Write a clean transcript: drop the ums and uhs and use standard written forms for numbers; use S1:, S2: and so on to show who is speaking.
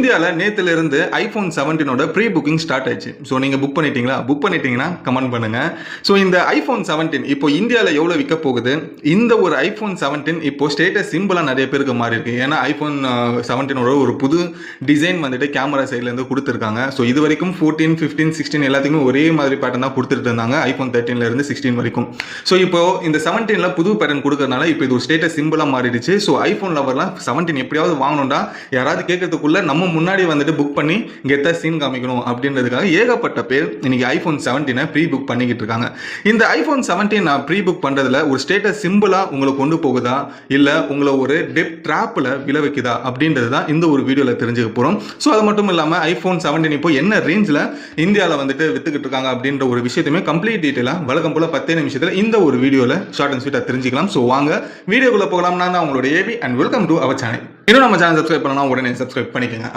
S1: இந்தியாவில் நேத்துல இருந்து ஐபோன் 17 ப்ரீ புக்கிங் ஸ்டார்ட் ஆயிடுச்சு. ஸோ நீங்கள் புக் பண்ணிட்டீங்களா? புக் பண்ணிட்டீங்கன்னா கமெண்ட் பண்ணுங்க. ஸோ இந்த ஐபோன் 17 இப்போ இந்தியாவில் எவ்வளோ விற்க போகுது? இந்த ஒரு ஐபோன் 17 இப்போ ஸ்டேட்டஸ் சிம்பிளாக நிறைய பேருக்கு மாறி இருக்கு. ஏன்னா ஐபோன் 17 ஒரு புது டிசைன் வந்துட்டு கேமரா சைட்லேருந்து கொடுத்துருக்காங்க. ஸோ இது வரைக்கும் 14, 15, 16 எல்லாத்துக்குமே ஒரே மாதிரி பேட்டர்ன் தான் கொடுத்துட்டு இருந்தாங்க ஐபோன் 13 16 வரைக்கும். ஸோ இப்போ இந்த 17 புது பேட்டர்ன் கொடுக்கறதுனால இப்போ இது ஒரு ஸ்டேட்டஸ் சிம்பிளாக மாறிடுச்சு. ஸோ ஐபோன் லவர்லாம் 17 எப்படியாவது வாங்கணும்டா யாராவது கேட்கறதுக்குள்ள நம்ம முன்னாடி வந்துட்டு புக் பண்ணி கெத்தா சீன் காமிக்கணும் அப்படின்றதுக்காக ஏகப்பட்ட பேர் இன்னைக்கு ஐபோன் 17 ப்ரீ புக் பண்ணிக்கிட்டு இருக்காங்க. இந்த ஐபோன் 17 நான் ப்ரீ புக் பண்றதுல ஒரு ஸ்டேட்டஸ் சிம்பிளா உங்களை கொண்டு போகுதா இல்ல உங்களை ஒரு டெப் ட்ராப்ல விழ வைக்குதா அப்படின்றது தான் இந்த ஒரு வீடியோல தெரிஞ்சுக்க போறோம். ஸோ அது மட்டும் இல்லாம ஐபோன் 17 இப்போ என்ன ரேஞ்சில் இந்தியாவில் வந்துட்டு வித்துக்கிட்டு இருக்காங்க அப்படின்ற ஒரு விஷயத்தையுமே கம்ப்ளீட் டீட்டெயிலா வழக்கம் போல 10 நிமிஷத்துல இந்த ஒரு வீடியோல ஷார்ட் அண்ட் ஸ்வீட்டா தெரிஞ்சுக்கலாம். ஸோ வாங்க வீடியோக்குள்ள போகலாம். நான் தான் உங்களோட AB and welcome to our channel. இன்னும் நம்ம சேனல் சப்ஸ்கிரைப் பண்ணலாம் உடனே சப்ஸ்கிரைப் பண்ணிக்கோங்க.